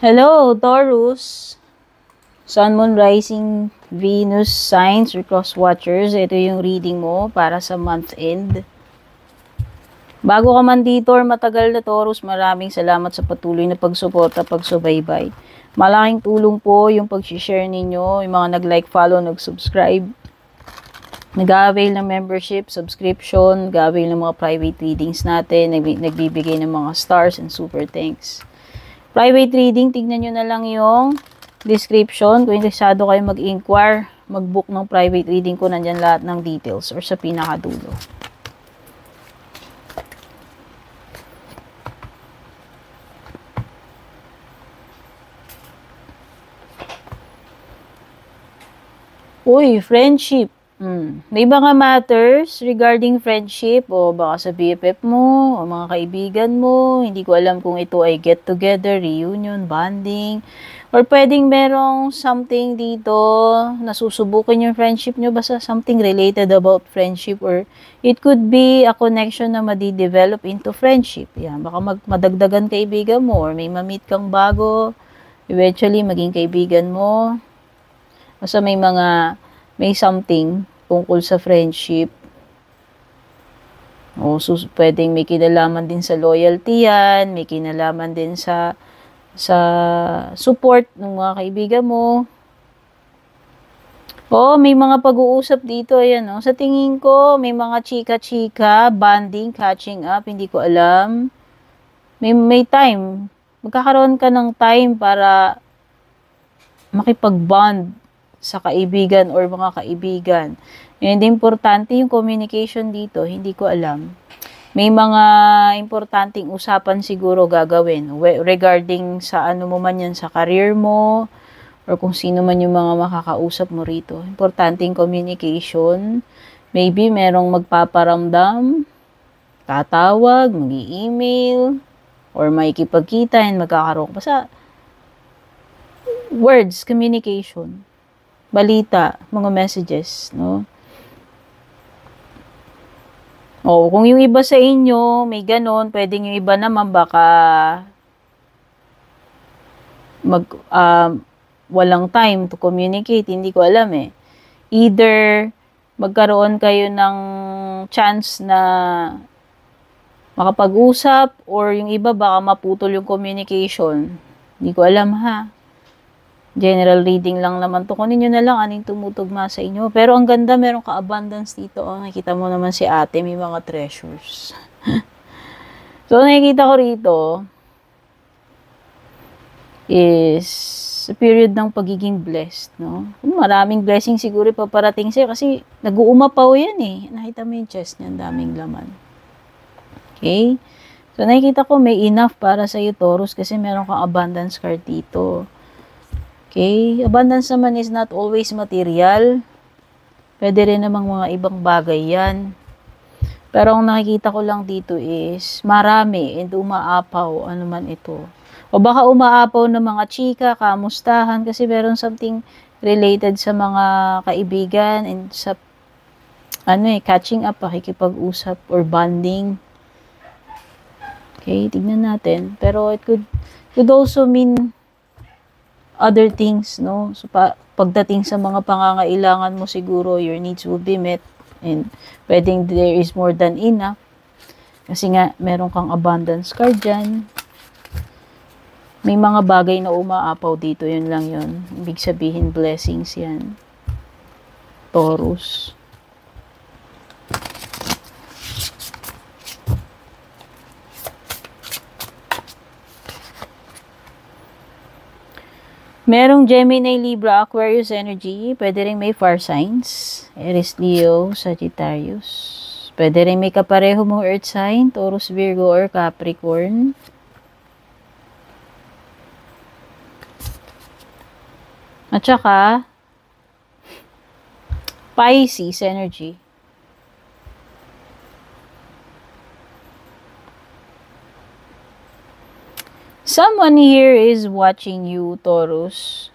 Hello, Taurus. Sun, Moon, Rising, Venus, Signs, or Cross Watchers. Ito yung reading mo para sa month end. Bago ka man dito or matagal na Taurus, maraming salamat sa patuloy na pagsuporta, pagsubaybay. Malaking tulong po yung pag-share ninyo, yung mga nag-like, follow, nag-subscribe. Nag-avail ng membership, subscription, nag-avail ng mga private readings natin, nagbibigay ng mga stars and super thanks. Private reading, tignan nyo na lang yung description. Kung interesado kayo mag-inquire, mag-book ng private reading ko, nandyan lahat ng details or sa pinakadulo. Uy, friendship. May mga matters regarding friendship o baka sa BFF mo o mga kaibigan mo. Hindi ko alam kung ito ay get together, reunion, bonding, or pwedeng merong something dito na susubukin yung friendship nyo. Basta something related about friendship, or it could be a connection na madi-develop into friendship. Yan, baka madagdagan kaibigan mo or may ma-meet kang bago. Eventually, maging kaibigan mo. Basta may something tungkol sa friendship. O pwedeng may kinalaman din sa loyalty yan, may kinalaman din sa support ng mga kaibigan mo. O may mga pag-uusap dito, ayan o. Sa tingin ko, may mga chika-chika, bonding, catching up, hindi ko alam. May time. Magkakaroon ka ng time para makipag-bond sa kaibigan or mga kaibigan. And importante yung communication dito, hindi ko alam. May mga importanteng usapan siguro gagawin regarding sa ano mo man yan, sa career mo, or kung sino man yung mga makakausap mo rito. Importanteng communication. Maybe merong magpaparamdam, tatawag, mag-i-email, or makikipagkita and magkakaroon. Basta words, communication. Balita, mga messages, no? O, kung yung iba sa inyo, may ganon, pwedeng yung iba naman baka walang time to communicate, hindi ko alam eh. Either magkaroon kayo ng chance na makapag-usap, or yung iba baka maputol yung communication. Hindi ko alam ha. General reading lang naman to. Kunin nyo na lang anong tumutugma sa inyo. Pero ang ganda, meron ka-abundance dito. Oh, nakikita mo naman si ate, may mga treasures. So, nakikita ko rito is a period ng pagiging blessed, no? Maraming blessing siguro paparating sa'yo kasi nag-uumapaw yan eh. Nakita mo yung chest niya, daming laman. Okay? So, nakikita ko may enough para sa'yo, Taurus, kasi meron kang abundance card dito. Okay? Abundance naman is not always material. Pwede rin namang mga ibang bagay yan. Pero ang nakikita ko lang dito is marami and umaapaw. Ano man ito. O baka umaapaw ng mga chika, kamustahan, kasi meron something related sa mga kaibigan and sa catching up, pakikipag-usap or bonding. Okay? Tignan natin. Pero it could also mean other things, no? So, pagdating sa mga pangangailangan mo siguro, your needs will be met. And pwedeng there is more than enough. Kasi nga, meron kang abundance card dyan. May mga bagay na umaapaw dito, yun lang yun. Ibig sabihin, blessings yan. Taurus. Merong Gemini, Libra, Aquarius energy. Pwede rin may fire signs. Aries, Leo, Sagittarius. Pwede rin may kapareho mong earth sign. Taurus, Virgo, or Capricorn. At saka, Pisces energy. Someone here is watching you, Taurus,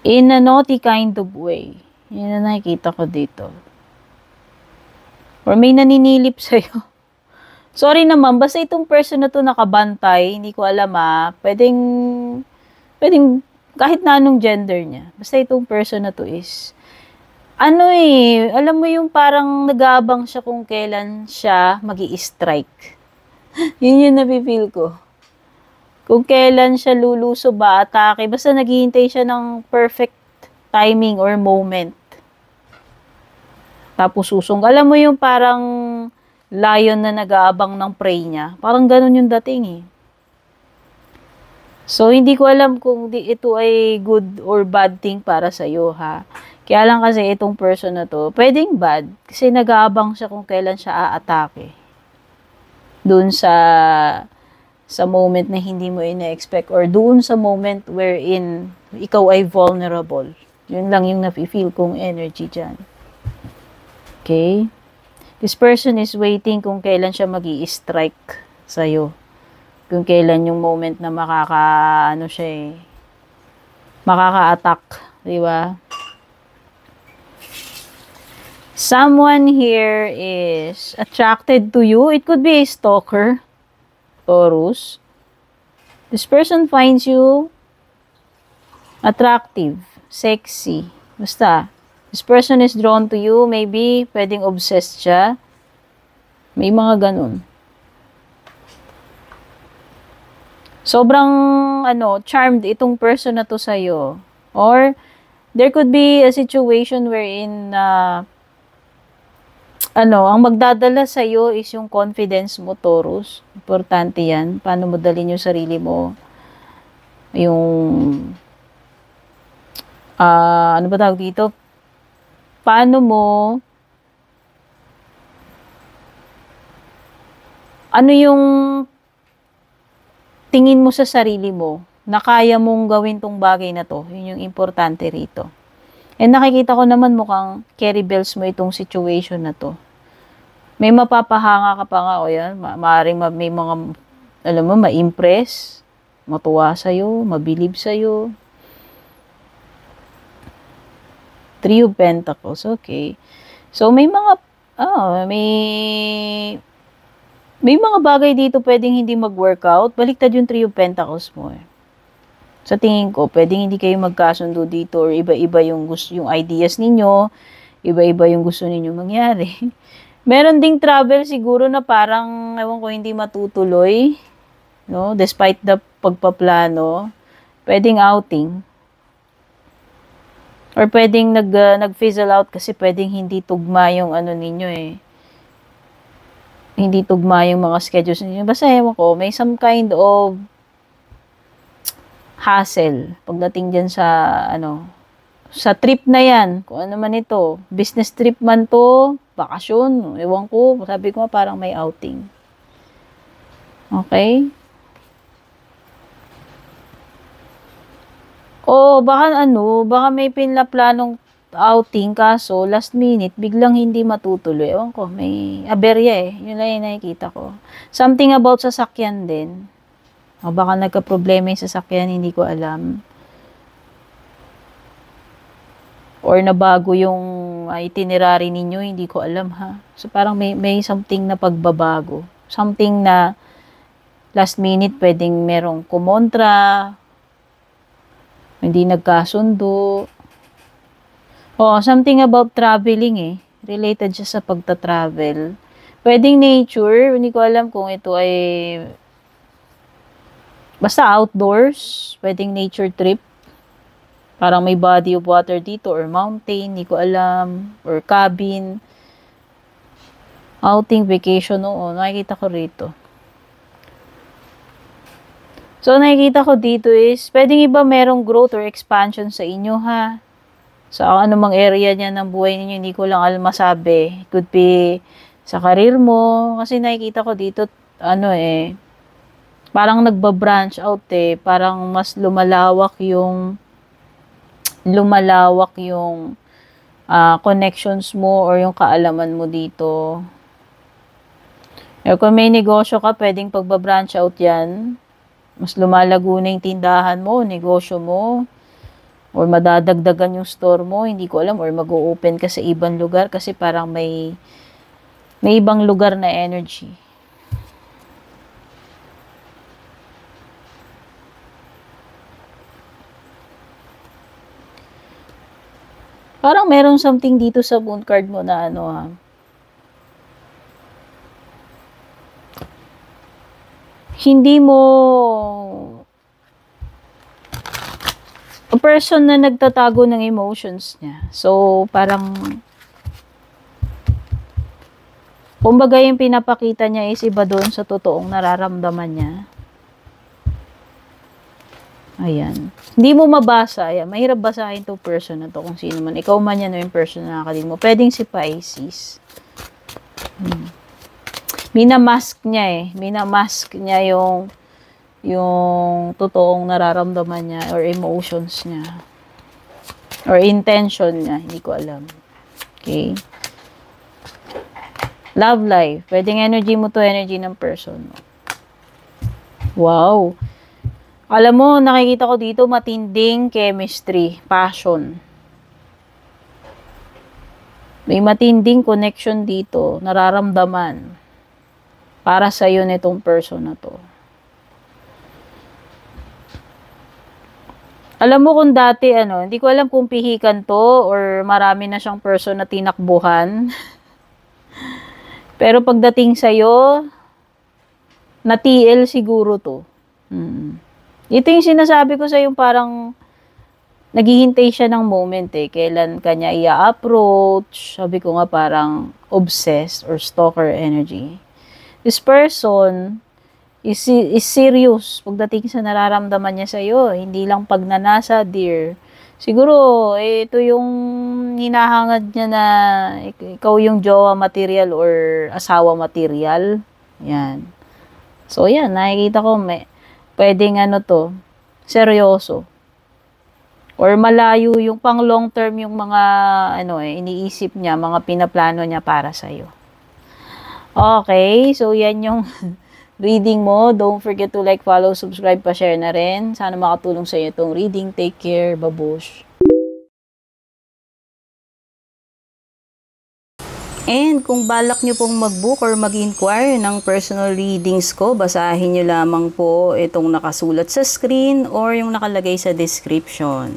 in a naughty kind of way. Yan na nakikita ko dito. Or may naninilip sa'yo. Sorry naman, basta itong person na to nakabantay, hindi ko alam pwedeng kahit na anong gender niya. Basta itong person na to is, alam mo yung parang nag-aabang siya kung kailan siya magi-strike. Yun yung nafe-feel ko. Kung kailan siya luluso ba, atake, basta naghihintay siya ng perfect timing or moment. Tapos susong. Alam mo yung parang lion na nag-aabang ng prey niya. Parang ganun yung dating eh. So, hindi ko alam kung ito ay good or bad thing para sa'yo, ha. Kaya lang kasi itong person na to, pwedeng bad. Kasi nag-aabang siya kung kailan siya aatake. Doon sa moment na hindi mo ina-expect or doon sa moment wherein ikaw ay vulnerable. Yun lang yung nafe-feel kong energy dyan. Okay? This person is waiting kung kailan siya magi-strike sa'yo. Kung kailan yung moment na makaka-attack. Di ba? Someone here is attracted to you. It could be a stalker. Taurus. This person finds you attractive, sexy. Basta, this person is drawn to you. Maybe, pwedeng obsessed siya. May mga ganun. Sobrang, charmed itong person na to sa'yo. Or, there could be a situation wherein, ang magdadala sa'yo is yung confidence mo, Taurus. Importante yan. Paano mo dalhin yung sarili mo? Yung, ano ba tawag dito? Paano mo, ano yung tingin mo sa sarili mo na kaya mong gawin tong bagay na to? Yun yung importante rito. And nakikita ko naman mukhang carry bells mo itong situation na to. May mapapahanga ka pa nga o yan. Maaring may mga, ma-impress, matuwa sa'yo, mabilib sa'yo. Three of Pentacles, okay. So, may mga bagay dito pwedeng hindi mag-workout. Baliktad yung Three of Pentacles mo eh. Sa tingin ko, pwedeng hindi kayo magkasundo dito or iba-iba yung ideas ninyo, iba-iba yung gusto ninyo mangyari. Meron ding travel siguro na parang, ewan ko, hindi matutuloy, no? Despite the pagpaplano, pwedeng outing. Or pwedeng nag-fizzle out kasi pwedeng hindi tugma yung ninyo eh. Hindi tugma yung mga schedules ninyo. Basta ewan ko, may some kind of hassle pagdating dyan sa trip na yan, kung ano man ito, business trip man to, bakasyon, ewan ko, sabi ko parang may outing. Okay? O baka may pinaplanong outing kaso last minute biglang hindi matutuloy. Ewan ko, may aberya eh. Yun lang yung nakikita ko. Something about sasakyan din. O baka nagka-problema yung sasakyan, hindi ko alam. Or nabago yung itinerary ninyo, hindi ko alam ha. So parang may something na pagbabago. Something na last minute pwedeng merong kumontra, hindi nagkasundo. Something about traveling eh. Related siya sa pagta-travel. Pwedeng nature, hindi ko alam kung ito ay basta outdoors, pwedeng nature trip. Parang may body of water dito or mountain, hindi ko alam, or cabin. Outing, vacation, oo, nakikita ko rito. So, nakikita ko dito is, pwedeng iba merong growth or expansion sa inyo, ha? Sa anumang area niya ng buhay ninyo, hindi ko lang masabi. It could be sa career mo, kasi nakikita ko dito, parang nagba-branch out eh. Parang mas lumalawak yung connections mo or yung kaalaman mo dito. Kung may negosyo ka, pwedeng pagba-branch out yan. Mas lumalago na yung tindahan mo, negosyo mo. Or madadagdagan yung store mo, hindi ko alam. Or mag-o-open ka sa ibang lugar kasi parang may ibang lugar na energy. Parang meron something dito sa moon card mo na ano ha. Hindi mo a person na nagtatago ng emotions niya. So, parang kumbaga yung pinapakita niya is iba doon sa totoong nararamdaman niya. Ayan. Hindi mo mabasa. Ayan. Mahirap basahin to person na to kung sino man. Ikaw man yan o yung person na nakakalimutan mo. Pwedeng si Pisces. Minamask niya eh. Minamask niya yung totoong nararamdaman niya or emotions niya. Or intention niya. Hindi ko alam. Okay. Love life. Pwedeng energy mo to energy ng person. Wow. Alam mo, nakikita ko dito matinding chemistry, passion. May matinding connection dito, nararamdaman para sa iyo nitong person na to. Alam mo kung dati, hindi ko alam kung pihikan to or marami na siyang person na tinakbuhan. Pero pagdating sa'yo, na TL siguro to. Ito yung sinasabi ko sa yung parang naghihintay siya ng moment eh. Kailan kanya i-approach. Sabi ko nga parang obsessed or stalker energy. This person is serious pagdating sa nararamdaman niya sa'yo. Hindi lang pagnanasa, dear. Siguro, ito yung hinahangad niya na ikaw yung jowa material or asawa material. Yan. So, yan. Nakikita ko pwedeng seryoso. Or malayo yung pang long term yung mga, iniisip niya, mga pinaplano niya para sa'yo. Okay, so yan yung reading mo. Don't forget to like, follow, subscribe, pa-share na rin. Sana makatulong sa iyo itong reading. Take care. Babush. And kung balak nyo pong mag-book or mag-inquire ng personal readings ko, basahin nyo lamang po itong nakasulat sa screen or yung nakalagay sa description.